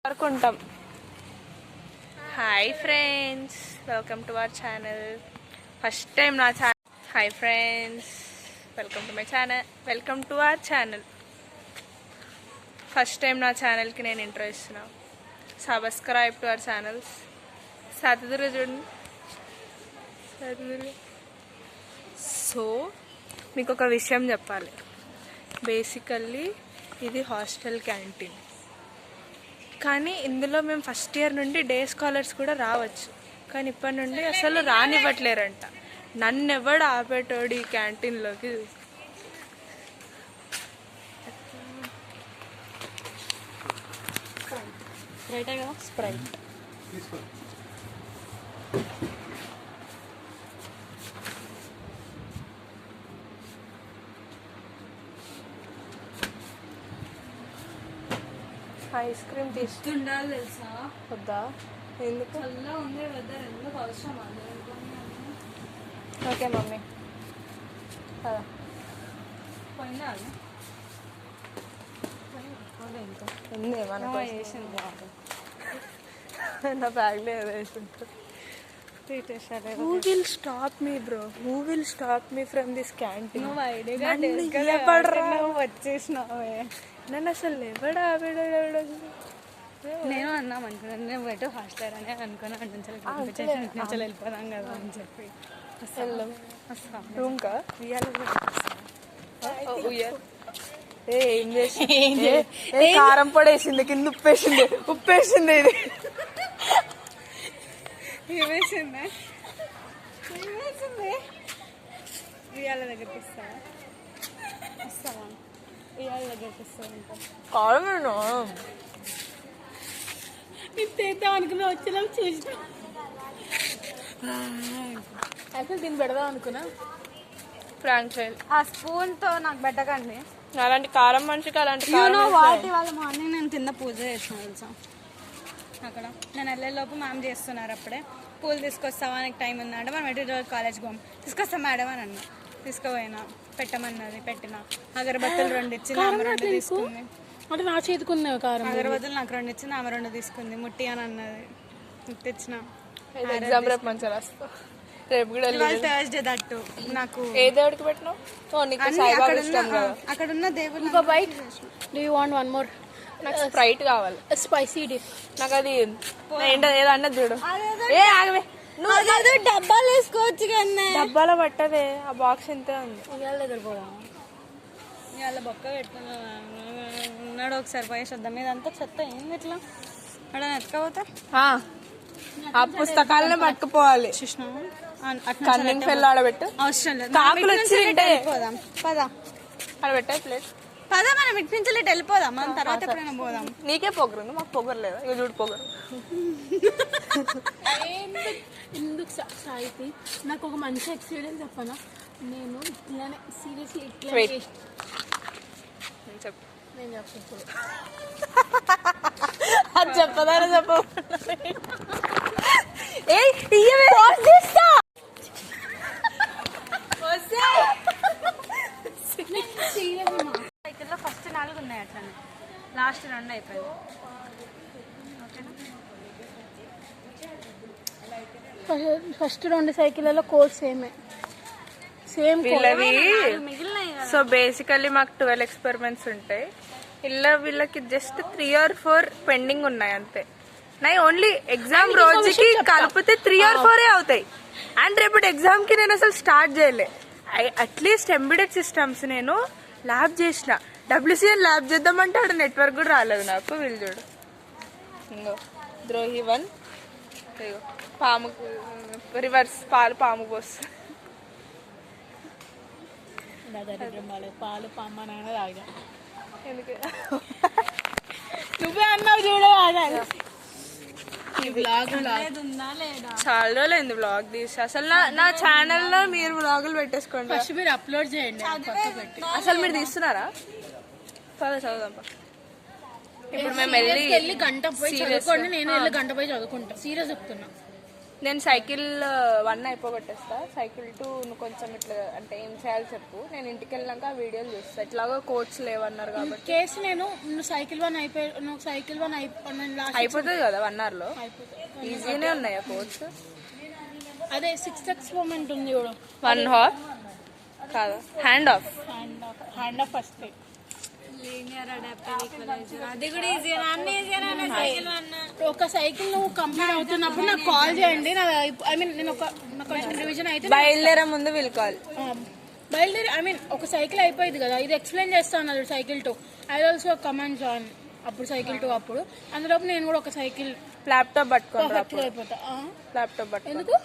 అనుకుంటాం. Hi friends, welcome to our channel. First time నా channel. Hi friends, welcome to my channel. Welcome to our channel. First time నా ఛానల్కి నేను intro ఇస్తున్నా. Subscribe to our channels. Satadurga చూడండి, Satadurga. So మీకు ఒక విషయం చెప్పాలి. బేసికల్లీ ఇది హాస్టల్ క్యాంటీన్, కానీ ఇందులో మేము ఫస్ట్ ఇయర్ నుండి డే స్కాలర్స్ కూడా రావచ్చు, కానీ ఇప్పటి నుండి అసలు రానివ్వట్లేరంట. నన్ను ఎవడు ఆపేటోడు ఈ క్యాంటీన్లోకి. స్ప్రైట్ ఐస్ క్రీమ్ తీసుకుండాలి తెలుసా? వద్దా? ఎందుకు? చల్లగా ఉంది వెదర్, ఎందుకు అవసరం? ఓకే మమ్మీ, పోయిందా? ఉంది మన వేసింది నా బ్యాగ్లో ఏదో వేసింటారు. Who will stop me, bro? Who will stop me from this canteen? నువ్వు ఐడియా వచ్చేసినావే. నన్ను అసలు ఎవడా ఆవిడ? నేను అన్నాం అనుకున్నాను, నేను బయట హాస్టల్ అని అనుకున్నా. నుంచి వెళ్ళిపోదాం కదా అని చెప్పి రూమ్ కా ఏం చేసింది? కారం పొడేసింది, కింద ఉప్పేసింది ఇది ఏమేసింది ఇవాళ దగ్గరికి వస్తావా? ఇవాళ దగ్గరికి వస్తావంట. కారం తెద్దాం అనుకున్నా, వచ్చేలా చూసిన. యాక్చువల్ దీన్ని పెడదాం అనుకున్నా. ఫ్రాంక్ ఫైల్ ఆ స్పూన్తో నాకు పెట్టకండి. అలాంటి కారం మనిషికి అలాంటి వాటి వాళ్ళ మార్నింగ్ నేను కింద పూజ చేసిన తెలుసా. అక్కడ నేను వెళ్ళేలోపు మ్యామ్ చేస్తున్నారు. అప్పుడే పూలు తీసుకొస్తావా, నీకు టైం ఉందా అంటే, మనం ఎటు రోజు కాలేజ్కి పోం. తీసుకొస్తా మేడం అని అన్నా. తీసుకుపోయినా, పెట్టమన్నది, పెట్టిన. అగరబత్తులు 2 ఇచ్చింది, ఆమె 2 తీసుకుంది. అంటే నా చేతికున్న కారం. అగరబత్తులు నాకు 2 ఇచ్చింది, ఆమె 2 తీసుకుంది. ముట్టి అని అన్నది, తెచ్చిన. ఎగ్జామ్ రేపు మంచిగా రాస్తా. రేపు కూడా థర్స్డే దట్టు. నాకు ఏ దేవుడికి పెట్టినావు? అక్కడ ఉన్న దేవుడు. ఇంకో bite. Do you want one more? నాకు స్ప్రైట్ కావాలి, స్పైసీ డిప్. నాకు అది ఏంటో ఏదో అన్నది చూడు. ఏ ఆగవే, నువ్వు డబ్బాలు వేసుకోవచ్చు కన్నా. డబ్బాలో పట్టదే, ఆ బాక్స్ ఎంతే ఉంది. ఇవాళ దగ్గర పోదాం. ఇవాళ బొక్క పెట్టుకున్నాడు. ఒకసారి పోయేసి వద్దాం. మీదంతా చెత్త ఏంది ఇట్లా? అక్కడ ఎత్తుకపోతా ఆ పుస్తకాలనే పట్టుకుపోవాలి. చూసినావా? కన్నింగ్ ఫెల్ ఆడబెట్టు. అవసరం లేదు, కాకులు వచ్చి పోదాం. పదా ఆడ పెట్టే ప్లేట్. పదా, మనం ఇటు నుంచి వెళ్ళిపోదాం. మనం తర్వాత ఎప్పుడైనా పోదాం. నీకే పొగరు, మాకు పొగరు లేదా? ఇక చూడు పొగరు. ఎందుకు సాయితి, నాకు ఒక మంచి ఎక్స్పీరియన్స్ చెప్పనా? నేను ఇట్లానే సీరియస్లీ ఇట్లా చెప్పు. నేను చెప్పు. అది చెప్పదానే చెప్ప. సైకిల్లో ఫస్ట్ 4 ఉన్నాయి, అట్లనే లాస్ట్ 2 అయిపోయింది. ఫస్ట్ 2 సైకిళ్ళలో కోర్స్ సేమ్ వీళ్ళవి. మిగిలినాయి. సో బేసికల్లీ మాకు 12 ఎక్స్పెరిమెంట్స్ ఉంటాయి. వీళ్ళకి జస్ట్ 3 or 4 పెండింగ్ ఉన్నాయి అంతే. నై ఓన్లీ ఎగ్జామ్ రోజుకి కలిపితే 3 or 4 అవుతాయి. అండ్ రేపటి ఎగ్జామ్ కి నేను అసలు స్టార్ట్ చేయలే. అట్లీస్ట్ ఎంబెడెడ్ సిస్టమ్స్ నేను ల్యాబ్ చేసిన. WCN ల్యాబ్ చేద్దామంటే అక్కడ నెట్వర్క్ కూడా రాలేదు నాకు. వీళ్ళు చూడు, ఇంకో ద్రోహి 1, పాము రివర్స్ పాము పోస్తా. పాలు పామ్మ నాన్న తాగా. ఎందుకు నువ్వే అన్నావు చూడు. చాలా రోజులైంది బ్లాగ్ తీసి. అసలు నా ఛానల్లో మీరు బ్లాగులు పెట్టేసుకోండి. ఫస్ట్ మీరు అప్లోడ్ చేయండి. అసలు మీరు తీస్తున్నారా? చదువుదాం. ఇప్పుడు మేము వెళ్ళి గంట పోయి చదువుకోండి, నేను వెళ్ళి గంట పోయి చదువుకుంటా. సీరియస్ చెప్తున్నా. నేను సైకిల్ 1 అయిపోగొట్టేస్తా, సైకిల్ 2 నువ్వు కొంచెం ఇట్లా అంటే ఏం చేయాలి చెప్పు, నేను ఇంటికి వెళ్ళాక ఆ వీడియోలు చూస్తా. ఇట్లాగో కోచ్ లేవన్నారు కాబట్టి కేసు నువ్వు సైకిల్ 1 అయిపోతుంది కదా 1 hour లో. ఈజీనే ఉన్నాయా కోచ్? అదే 6 ఎక్స్పెరిమెంట్ ఉంది కూడా 1 hour కాదా, hand off hand off first linear adaptive equaliser అది కూడా ఈజీగా, అన్ని ఈజీగానే సైకిల్ అన్న. ఒక సైకిల్ నువ్వు కంప్లీట్ అవుతున్నప్పుడు నాకు కాల్ చేయండి. ఐ మీన్ నేను నాకు కొంచెం రివిజన్ అయితే బయలుదేరే ముందు విలుకోవాలి. బయలుదేరి ఒక సైకిల్ అయిపోయింది కదా, ఇది ఎక్స్ప్లెయిన్ చేస్తా అన్నారు cycle 2. I also comments on అప్పుడు సైకిల్ 2 అప్పుడు అందులోపు నేను కూడా ఒక సైకిల్ ల్యాప్టాప్ పట్టుకోండి అయిపోతా. ల్యాప్టాప్ పట్టుకో. ఎందుకు?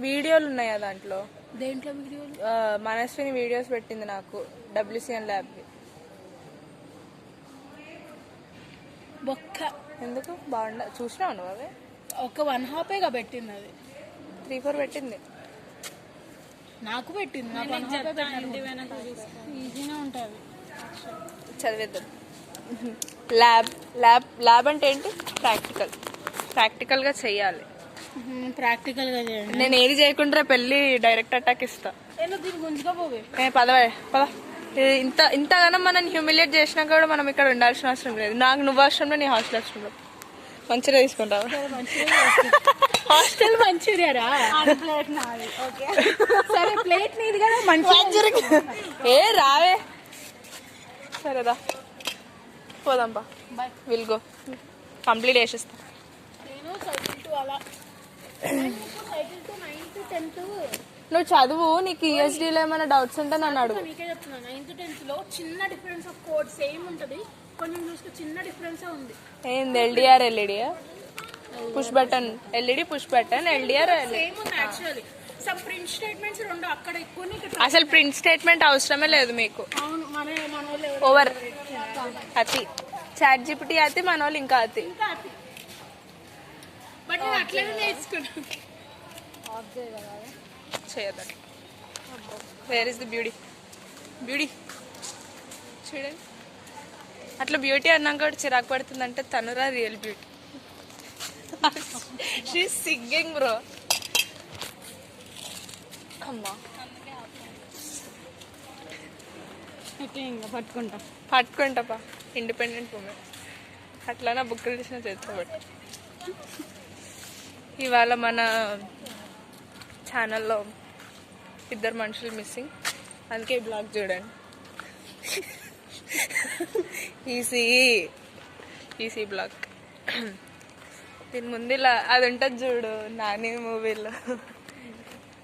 వీడియోలు ఉన్నాయా దాంట్లో? దేంట్లో వీడియోలు? మనస్విని వీడియోస్ పెట్టింది నాకు WCN ల్యాబ్. బొక్క ఎందుకు బాగుండ చూసినావు నువ్వు? అవి ఒక 1 హాఫేగా పెట్టింది, అది 3-4 పెట్టింది నాకు పెట్టింది. నాకు 1 హాఫే ఈజీనే ఉంటుంది. చదివేద్దాం. ల్యాబ్ అంటే ఏంటి? ప్రాక్టికల్గా చెయ్యాలి. ప్రాక్టికల్గా చేయండి. నేను ఏది చేయకుండా రేపు వెళ్ళి డైరెక్ట్ అటాక్ ఇస్తా. ఎందుకు దీన్ని గుంజుకోపోవే? పద ఇంతగానో మనం హ్యూమిలియేట్ చేసినా కూడా మనం ఇక్కడ ఉండాల్సిన అవసరం లేదు. నాకు నువ్వు అవసరంలో, నీ హాస్టల్ అవసరంలో. మంచిగా తీసుకుంటావు. హాస్టల్ మంచిర్యారా? ప్లేట్ నాది. ఓకే సరే, ప్లేట్ నీది కదా, మంచిగా ఏ రావే. సరేదా పోదాంపా. విల్ గో కంప్లీట్ చేసేస్తా. నేను సైకిల్ 2 అలా సైకిల్ 2 9th 10th నువ్వు చదువు. నీకు ESDలో ఏమైనా డౌట్స్ ఉంటే నన్ను అడుగు. నీకే చెప్తున్నా, 9th 10th లో చిన్న డిఫరెన్స్ ఆఫ్ కోడ్ సేమ్ ఉంటది, కొంచెం చూస్తే చిన్న డిఫరెన్స్ ఉంది. ఏంది LDR LED push button, LED push button, LDR same ఉంది యాక్చువల్లీ. సమ్ ప్రింట్ స్టేట్మెంట్స్ రెండు అక్కడ ఎక్కువ, అసలు ప్రింట్ స్టేట్మెంట్ అవసరమే లేదు మీకు. అవును, మన వాళ్ళు ఓవర్ అతి ChatGPT అతి, మన వాళ్ళు ఇంకా అతి. బట్ నేను అట్లనే నేర్చుకున్నాను. చేయదండి. వేర్ ఇస్ ది బ్యూటీ చూడండి. అట్లా బ్యూటీ అన్నాక కూడా చిరాకు పడుతుందంటే తనురా real beauty. She singing bro. అమ్మా పట్టుకుంటాపా. ఇండిపెండెంట్ ఉమెన్ అట్లా నా బుక్ తీసిన చేర్చబట్టు. ఇవాళ మన ఛానల్లో 2 మనుషులు మిస్సింగ్, అందుకే ఈ బ్లాగ్ చూడండి. EC blog. దీని ముందు ఇలా అది ఉంటుంది చూడు, నాని మూవీలో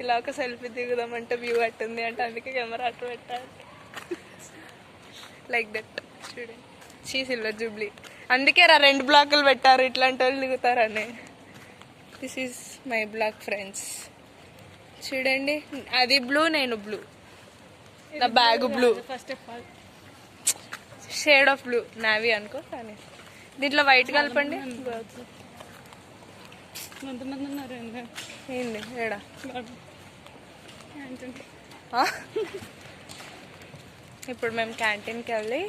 ఇలా ఒక సెల్ఫీ దిగుదామంటే వ్యూ అట్టుంది అంటే అందుకే కెమెరా అట్టు పెట్టాలి. లైక్ దట్ చూడండి. సిల్వర్ జూబ్లీ, అందుకే 2 బ్లాకులు పెట్టారు, ఇట్లాంటి వాళ్ళు దిగుతారని. This is my black friends. చూడండి, అది బ్లూ, నేను బ్లూ, నా bag blue, first of all shade of blue, navy అనుకో. కానీ దీంట్లో వైట్ కలపండి. ఏంది ఏడా? ఇప్పుడు మేము క్యాంటీన్కి వెళ్ళి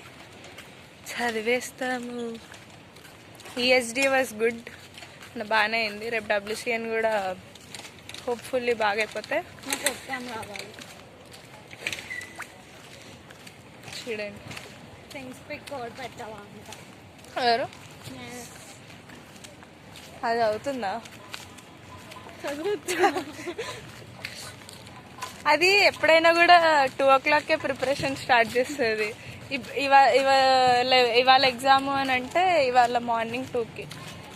చదివేస్తాము. ESD వాజ్ గుడ్, బాగానే అయింది. రేపు WCN కూడా హోప్ఫుల్లీ బాగా అయిపోతే నాకు ఎగ్జామ్ రావాలి. చూడండి. థింగ్స్ పిక్ కోడ్ పెట్టావా అంట. ఎవరు? అది అవుతుందా? అది ఎప్పుడైనా కూడా 2 o'clockకే ప్రిపరేషన్ స్టార్ట్ చేస్తుంది. ఇవాళ ఎగ్జామ్ అని అంటే ఇవాళ మార్నింగ్ 2కి.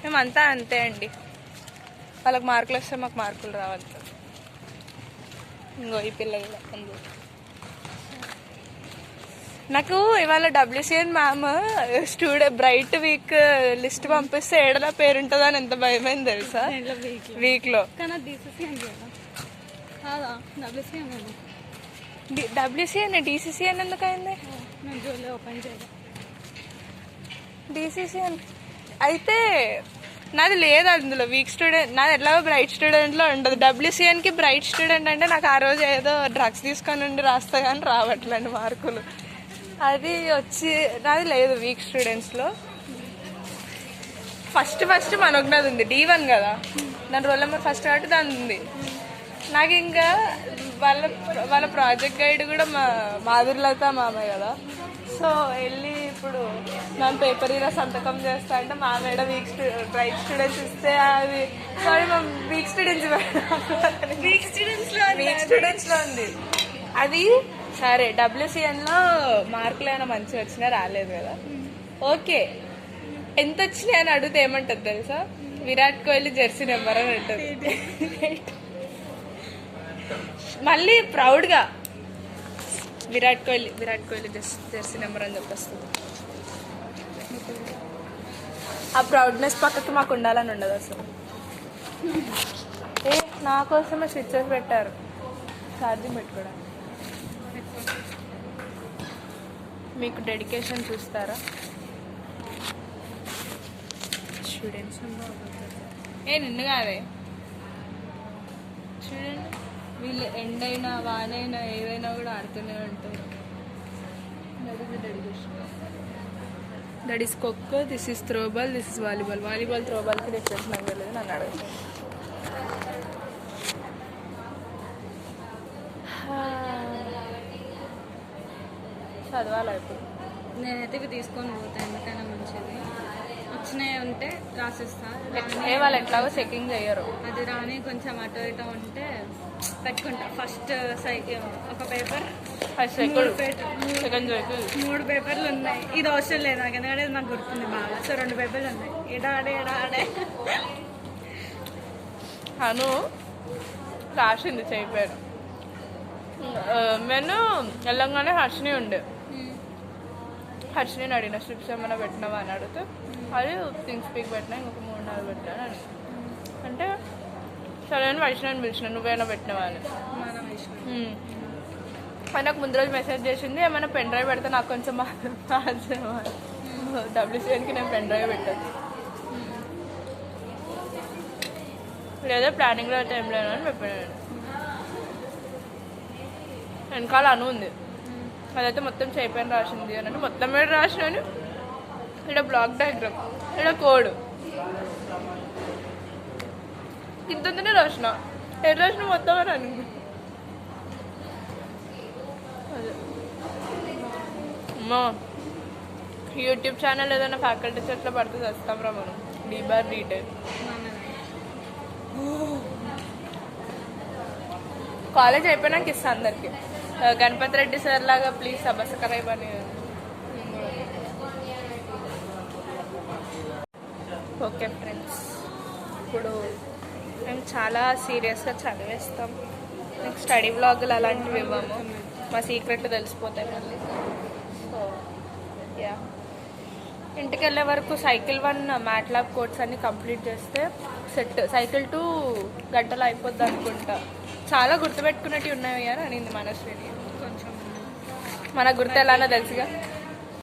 మేమంతా అంతే అండి. వాళ్ళకి మార్కులు వస్తే మాకు మార్కులు రావాలి. ఇంకో ఈ పిల్ల కూడా అందు. నాకు ఇవాళ WCN ma'am bright week list పంపిస్తే ఏడలా పేరు ఉంటుందని ఎంత భయమైంది తెలుసా వీక్లో. WCN DCCN ఎందుకు అయింది? DCCN అయితే నాది లేదు అందులో. వీక్ స్టూడెంట్ నాది ఎట్లాగో బ్రైట్ స్టూడెంట్లో ఉండదు. WCNకి బ్రైట్ స్టూడెంట్ అంటే నాకు ఆ రోజు ఏదో డ్రగ్స్ తీసుకొని ఉండి రాస్తా కానీ రావట్లేండి మార్కులు. అది వచ్చి నాది లేదు వీక్ స్టూడెంట్స్లో. ఫస్ట్ మనోజ్ఞది ఉంది D1 కదా, దాని రోల్ నెంబర్ ఫస్ట్ కాబట్టి దాని ఉంది. నాకు ఇంకా వాళ్ళ ప్రాజెక్ట్ గైడ్ కూడా మాధుర్లత మామే కదా. సో వెళ్ళి ఇప్పుడు మ్యామ్ పేపర్ ఇలా సంతకం చేస్తా అంటే మా మేడం బ్రైట్ స్టూడెంట్స్ ఇస్తే అది సారీ మ్యామ్ వీక్ స్టూడెంట్స్లో ఉంది అది. సరే WCNలో మార్కులు ఏమైనా మంచిగా వచ్చినా రాలేదు కదా, ఓకే ఎంత వచ్చినాయి అని అడిగితే ఏమంటుంది తెలుసా, విరాట్ కోహ్లీ జెర్సీ నెంబర్ అని అంటుంది. మళ్ళీ ప్రౌడ్గా విరాట్ కోహ్లీ జెర్సీ నెంబర్ అని చెప్పేస్తుంది. ఆ ప్రౌడ్నెస్ పక్కకి మాకు ఉండాలని ఉండదు అసలు. నా కోసమే స్విచ్చెస్ పెట్టారు ఛార్జింగ్ పెట్టుకోవడానికి. మీకు డెడికేషన్ చూస్తారా స్టూడెంట్స్? నిన్ను కాదే చూడండి, వీళ్ళు ఎండ్ అయినా వానైనా ఏదైనా కూడా ఆడుతూనే ఉంటారు. That is khokho, this is throwball, this is volleyball త్రోబాల్కి డిఫరెన్స్ నాకు తెలియదు, నన్ను అడుగుతాను. చదవాలి ఇప్పుడు. నేనైతే ఇవి తీసుకొని పోతాను, ఎందుకైనా మంచిది. వచ్చినాయి ఉంటే రాసిస్తా. వాళ్ళు ఎట్లాగో చెకింగ్ చేయరు. అది రాని కొంచెం అటు ఇటు ఉంటే పెట్టుకుంటా. ఫస్ట్ సైకిల్ ఒక పేపర్, ఫస్ట్ సైకిల్, సెకండ్ 3 పేపర్లు ఉన్నాయి. ఇది అవసరం లేదు నాకు, ఎందుకంటే ఇది నాకు గుర్తుంది బాగా. సో 2 పేపర్లు ఉన్నాయి. ఎడాడే అను రాసింది చేయపోయాను. నేను వెళ్ళంగానే హర్షిని ఉండే, హర్షిని అడిగిన స్ట్రిప్స్ ఏమైనా పెట్టినావా అని అడిగితే అది థింగ్స్ స్పీక్ పెట్టినా ఇంకొక 3-4 పెట్టాను అని అంటే, సరే అని వైష్ణవిని పిలిచిన, నువ్వేమైనా పెట్టినావా అని. అది నాకు ముందు రోజు మెసేజ్ చేసింది, ఏమైనా పెన్ డ్రైవ్ పెడితే నాకు కొంచెం WCNకి నేను పెన్ డ్రైవ్ పెట్టాను, లేదా ప్లానింగ్లో అయితే ఏం లేను అని చెప్పాను. వెనకాల అను ఉంది, అదైతే మొత్తం చేయపైన రాసింది అని అంటే మొత్తం మీద రాసినాను. ఇక్కడ బ్లాక్ డయాగ్రామ్, ఇక్కడ కోడ్ ఇంతనే రాసిన, ఎటు రాసిన మొత్తం అని అను. అదే అమ్మా యూట్యూబ్ ఛానల్ ఏదైనా ఫ్యాకల్టీ సెట్లో పడితే వస్తాం రా మనం, డీటెయిల్. కాలేజ్ అయిపోయినాక ఇస్తా అందరికి. గణపతి రెడ్డి సార్ లాగా ప్లీజ్ సబ్స్క్రైబ్ అని. ఓకే ఫ్రెండ్స్, ఇప్పుడు మేము చాలా సీరియస్గా చదివేస్తాం. నెక్స్ట్ స్టడీ వ్లాగులు అలాంటివి ఇవ్వము, మా సీక్రెట్ తెలిసిపోతాయి మళ్ళీ. సో యా, ఇంటికి వెళ్ళే వరకు సైకిల్ 1 మ్యాట్లాబ్ కోడ్స్ అన్ని కంప్లీట్ చేస్తే సెట్. సైకిల్ 2 గంటలు అయిపోద్ది అనుకుంటా. చాలా గుర్తుపెట్టుకున్నట్టు ఉన్నాయి అని అనింది మనస్విని. కొంచెం మన గుర్తు ఎలానో తెలుసుగా.